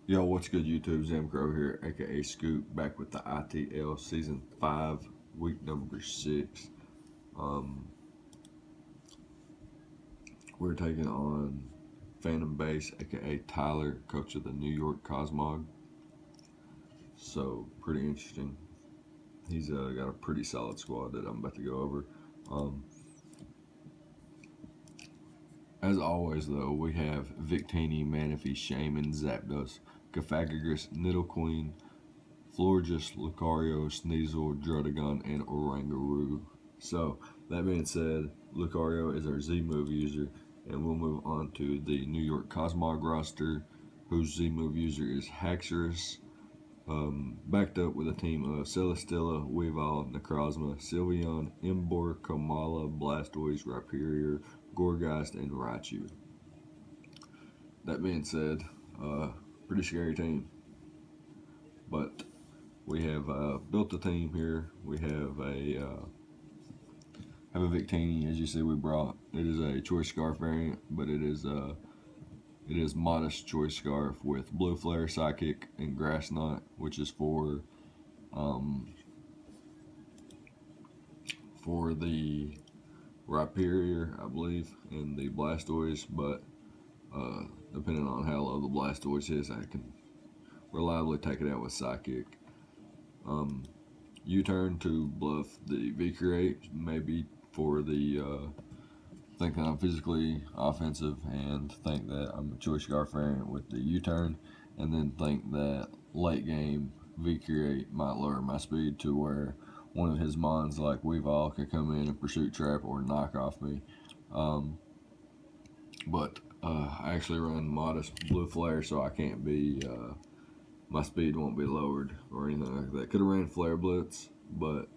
Yo, what's good, YouTube? Zam Crow here, aka Scoop, back with the ITL Season 5, week number 6. Um, we're taking on phantombass, aka Tyler, coach of the New York Cosmog. So, pretty interesting. He's got a pretty solid squad that I'm about to go over. Um, as always, though, we have Victini, Manaphy, Shaman, Zapdos, Cafagagris, Nidoqueen, Florges, Lucario, Sneasel, Druddigon, and Oranguru. So, that being said, Lucario is our Z move user, and we'll move on to the New York Cosmog roster, whose Z move user is Haxorus, backed up with a team of Celesteela, Weavile, Necrozma, Sylveon, Emboar, Komala, Blastoise, Rhyperior, Gourgeist, and Raichu. That being said, pretty scary team, but we have built a team here. We have a Victini, as you see. We brought it is a choice scarf variant, but it is modest choice scarf with blue flare, psychic, and grass knot, which is um, for the Rhyperior, I believe, and the Blastoise. But depending on how low the Blastoise is, I can reliably take it out with psychic. U-turn to bluff the V-create, maybe for the think that I'm physically offensive and think that I'm a choice scarf variant with the U-turn, and then think that late game V-create might lower my speed to where one of his mons like Weavile can come in and pursuit trap or knock off me. But I actually run modest blue flare, so I can't be my speed won't be lowered or anything like that. Could have ran flare blitz, but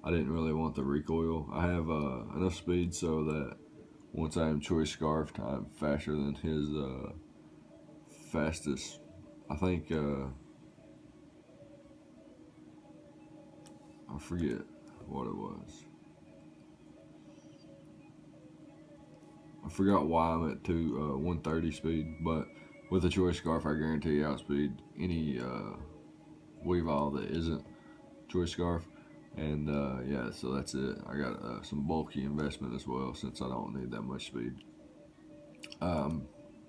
I didn't really want the recoil. I have enough speed so that once I am choice scarfed, I'm faster than his fastest. I think I forget what it was. I forgot why I'm at 130 speed, but with a choice scarf, I guarantee outspeed any Weavile that isn't choice scarf. And yeah, so that's it. I got some bulky investment as well since I don't need that much speed.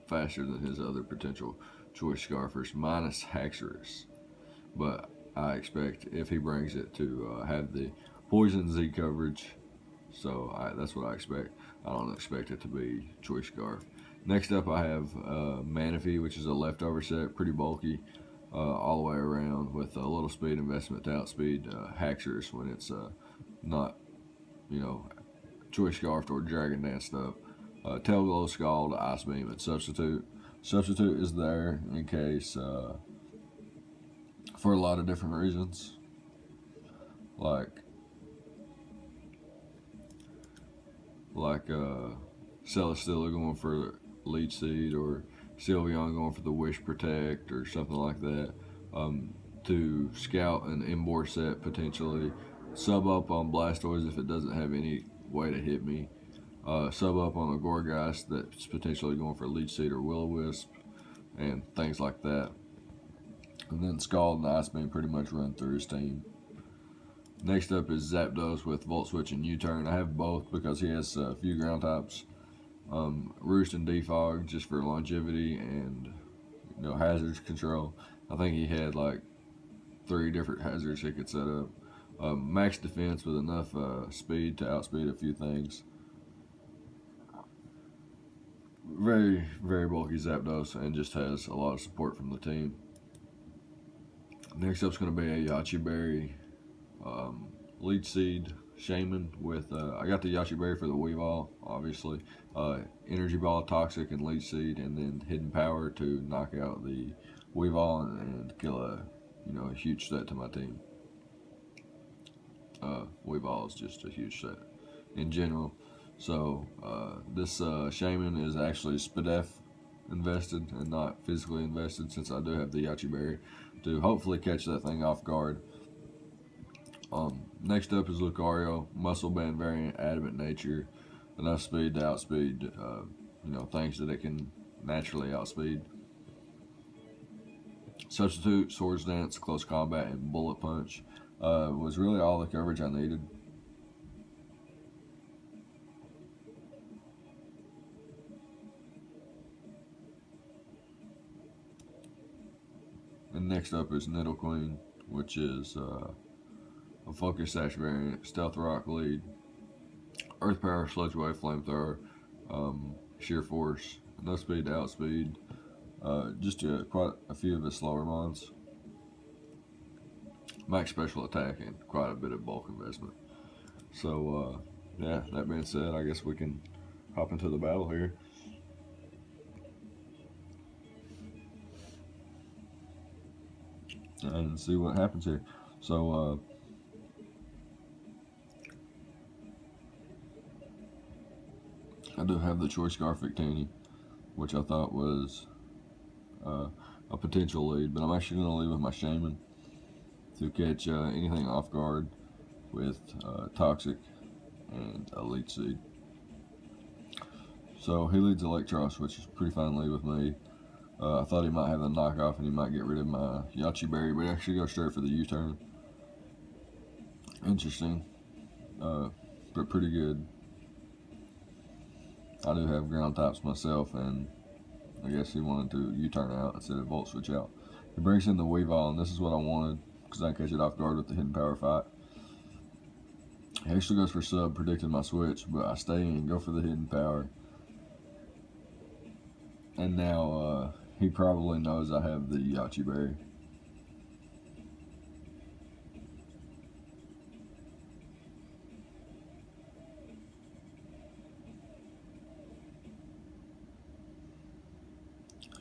Faster than his other potential choice scarfers, minus Haxorus. But I expect if he brings it to have the poison Z coverage, so that's what I expect. I don't expect it to be choice scarf. Next up, I have Manaphy, which is a leftover set, pretty bulky, all the way around with a little speed investment to outspeed Haxorus when it's not, you know, choice scarfed or dragon danced up. Tail glow, scald, ice beam, and substitute. Substitute is there in case for a lot of different reasons, like Celesteela going for Leech Seed or Sylveon going for the Wish Protect or something like that. To scout an Emboar set potentially, sub up on Blastoise if it doesn't have any way to hit me. Sub up on a Gourgeist that's potentially going for Leech Seed or Will-O-Wisp and things like that. And then Scald and Ice Beam pretty much run through his team. Next up is Zapdos with Volt Switch and U-Turn. I have both because he has a few ground types. Roost and Defog just for longevity and hazards control. I think he had like 3 different hazards he could set up. Max defense with enough speed to outspeed a few things. Very, very bulky Zapdos and just has a lot of support from the team. Next up is going to be a Yachi Berry, Leech Seed, Shaman with, I got the Yachi Berry for the Weavile, obviously, Energy Ball, Toxic, and Leech Seed, and then Hidden Power to knock out the Weavile and kill a huge set to my team. Weavile is just a huge set in general. So this Shaman is actually Spadef invested and not physically invested, since I do have the Yachi Berry to hopefully catch that thing off guard. Next up is Lucario, Muscle Band variant, Adamant Nature, enough speed to outspeed things that it can naturally outspeed. Substitute, swords dance, close combat, and bullet punch was really all the coverage I needed. And next up is Needle Queen, which is a focus sash variant, stealth rock lead, earth power, sludge wave, flamethrower, sheer force, no speed to outspeed, just quite a few of his slower mons, max special attack, and quite a bit of bulk investment. So, yeah, that being said, I guess we can hop into the battle here. And see what happens here. So, I do have the Choice Scarf Victini, which I thought was a potential lead, but I'm actually going to lead with my Shaman to catch anything off guard with Toxic and Elite Seed. So he leads Electros, which is a pretty fine lead with me. I thought he might have the knockoff and he might get rid of my Yachi Berry, but he actually goes straight for the U-turn. Interesting, but pretty good. I do have ground types myself, and I guess he wanted to U-turn out instead of Volt Switch out. He brings in the Weavile, and this is what I wanted because I can catch it off guard with the Hidden Power fight. He actually goes for sub, predicting my switch, but I stay in, go for the Hidden Power. And now he probably knows I have the Yachi Berry.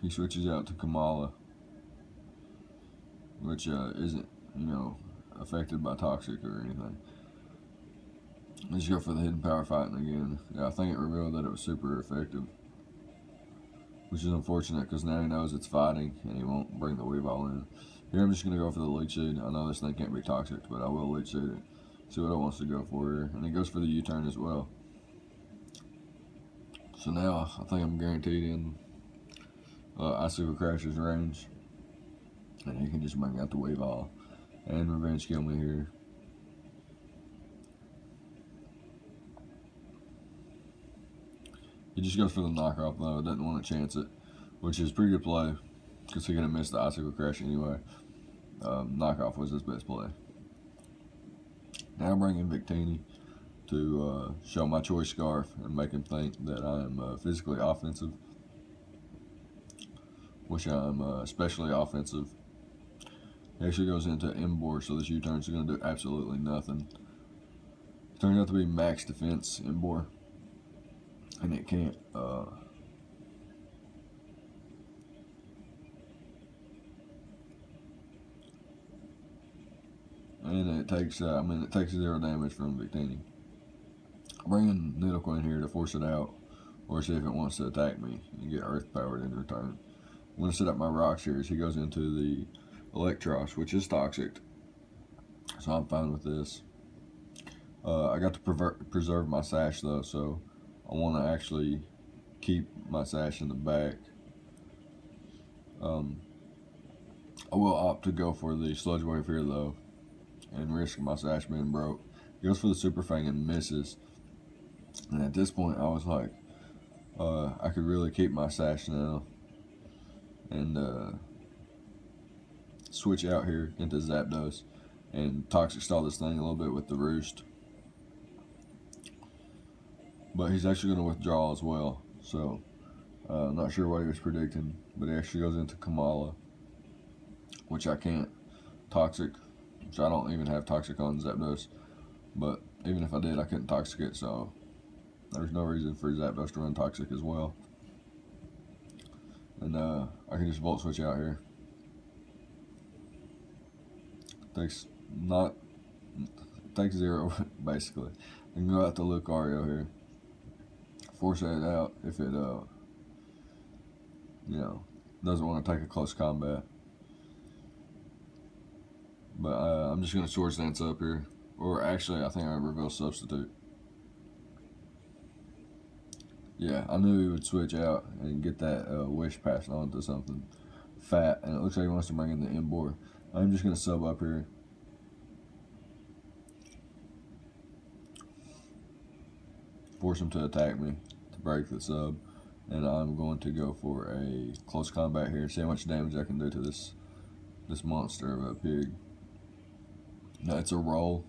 He switches out to Kamala, which isn't, affected by Toxic or anything. Let's go for the Hidden Power fighting again. Yeah, I think it revealed that it was super effective, which is unfortunate because now he knows it's fighting and he won't bring the Weavile in. Here I'm just going to go for the Leech Seed. I know this thing can't be Toxic, but I will Leech Seed it. See what it wants to go for here. And he goes for the U-turn as well. So now I think I'm guaranteed in Icicle Crasher's range. And he can just bring out the Weavile and Revenge Kill me here. He just goes for the knockoff though, doesn't want to chance it, which is pretty good play because he's going to miss the Icicle Crash anyway. Knockoff was his best play. Now I bring in Victini to show my Choice Scarf and make him think that I am physically offensive, which I am especially offensive. He actually goes into Embor, so this U-turn is going to do absolutely nothing. Turns out to be max defense Embor, and it can't. And it takes, it takes 0 damage from Victini. I bring in Needle Queen here to force it out, or see if it wants to attack me and get Earth powered in return. I'm going to set up my rocks here as he goes into the Electros, which is Toxic, so I'm fine with this. I got to preserve my sash though, so I want to actually keep my sash in the back. I will opt to go for the Sludge Wave here though, and risk my sash being broke. He goes for the Super Fang and misses. And at this point, I was like, I could really keep my sash now and switch out here into Zapdos and Toxic stall this thing a little bit with the Roost. But he's actually going to withdraw as well, so I'm not sure what he was predicting, but he actually goes into Kamala, which I can't Toxic, which I don't even have Toxic on Zapdos, but even if I did, I couldn't Toxic it, so there's no reason for Zapdos to run Toxic as well. And I can just Volt Switch out here. Takes 0 basically. I can go out to Lucario here. Force it out if it doesn't want to take a close combat. But I'm just going to Swords Dance up here. Or actually, I think I reveal Substitute. Yeah, I knew he would switch out and get that Wish passed on to something. fat, and it looks like he wants to bring in the inboard. I'm just going to sub up here. Force him to attack me to break the sub. And I'm going to go for a close combat here and see how much damage I can do to this monster of a pig. Now it's a roll.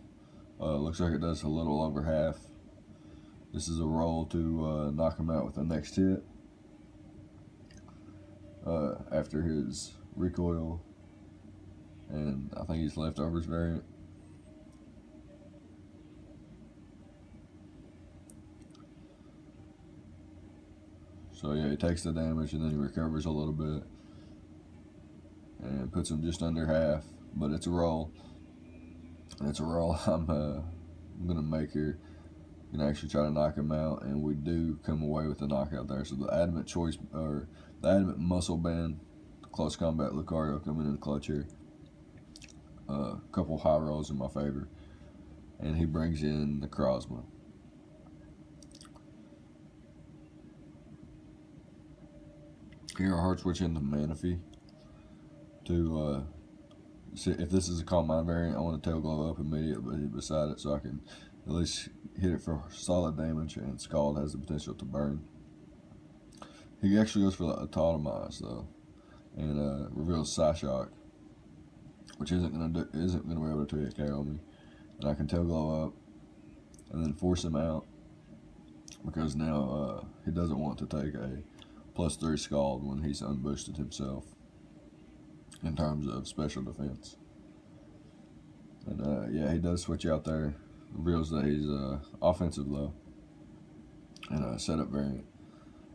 Looks like it does a little over half. This is a roll to knock him out with the next hit. After his recoil, and I think he's leftovers variant. So yeah, he takes the damage and then he recovers a little bit and puts him just under half. But it's a roll. And it's a roll I'm gonna make here. Gonna actually try to knock him out, and we do come away with the knockout there. So the adamant choice, or the adamant muscle band, close combat Lucario coming in the clutch here. A couple high rolls in my favor, and he brings in the Cosmog. Here I hard switch into Manaphy to see if this is a Calm Mind variant. I want to tail glow up immediately beside it so I can at least hit it for solid damage, and Scald has the potential to burn. He actually goes for the Autotomize though, and reveals Psyshock, which isn't gonna be able to 2-hit KO me, and I can tail glow up and then force him out because now he doesn't want to take a +3 Scald when he's unboosted himself in terms of special defense. And yeah, he does switch out there. Reveals that he's offensive though, and a setup variant.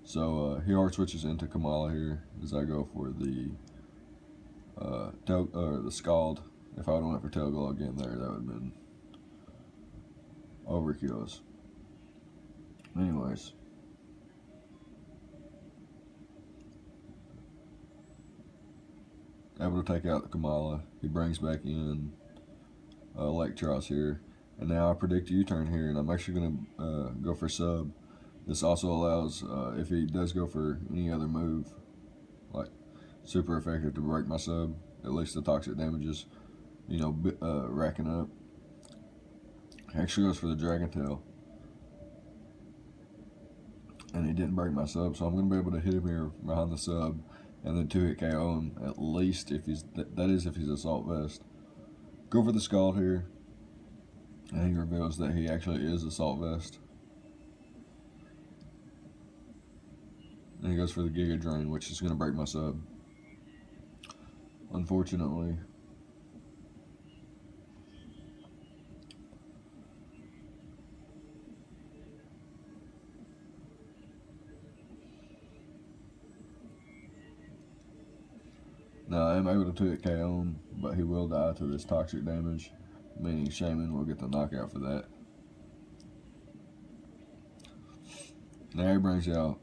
So he hard switches into Kamala here as I go for the the Scald. If I would have went for Tail Glow again there, that would have been overkills. Anyways. Able to take out the Kamala. He brings back in Electros here. And now I predict a U-turn here, and I'm actually going to go for sub. This also allows, if he does go for any other move, like super effective to break my sub, at least the toxic damages, you know, racking up. He actually goes for the Dragon Tail. And he didn't break my sub, so I'm going to be able to hit him here behind the sub, and then 2-hit KO him, at least if he's, that is if he's Assault Vest. Go for the Scald here. And he reveals that he actually is Assault Vest. And he goes for the Giga Drain, which is going to break my sub. Unfortunately. Now I am able to 2-hit KO him, but he will die to this toxic damage, meaning Shaman will get the knockout for that. Now he brings out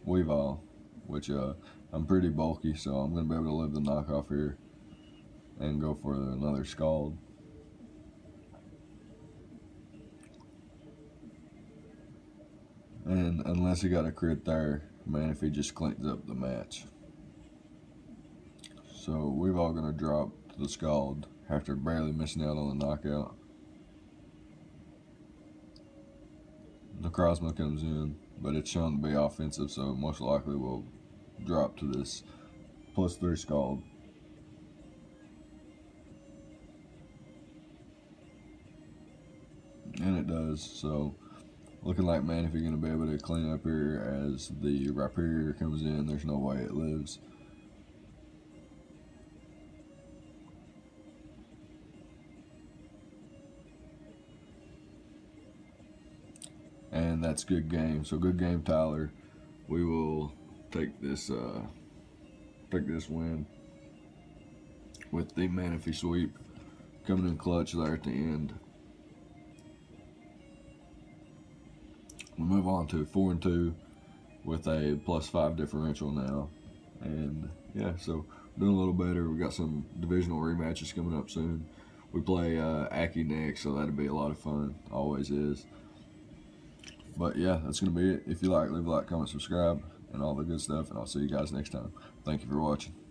Weavile, which I'm pretty bulky, so I'm going to be able to live the knockoff here and go for another Scald. And unless he got a crit there, man, if he just cleans up the match. So we've all going to drop to the Scald after barely missing out on the knockout. The Cosmog comes in, but it's shown to be offensive, so most likely we'll drop to this +3 Scald. And it does, so looking like Manaphy going to be able to clean up here as the Rhyperior comes in. There's no way it lives. And that's good game. So good game, Tyler. We will take this win with the Manaphy sweep coming in clutch there at the end. We'll move on to 4-2 with a +5 differential now. And yeah, so doing a little better. We got some divisional rematches coming up soon. We play Aki next, so that'll be a lot of fun. Always is. But yeah, that's going to be it. If you like, leave a like, comment, subscribe, and all the good stuff. And I'll see you guys next time. Thank you for watching.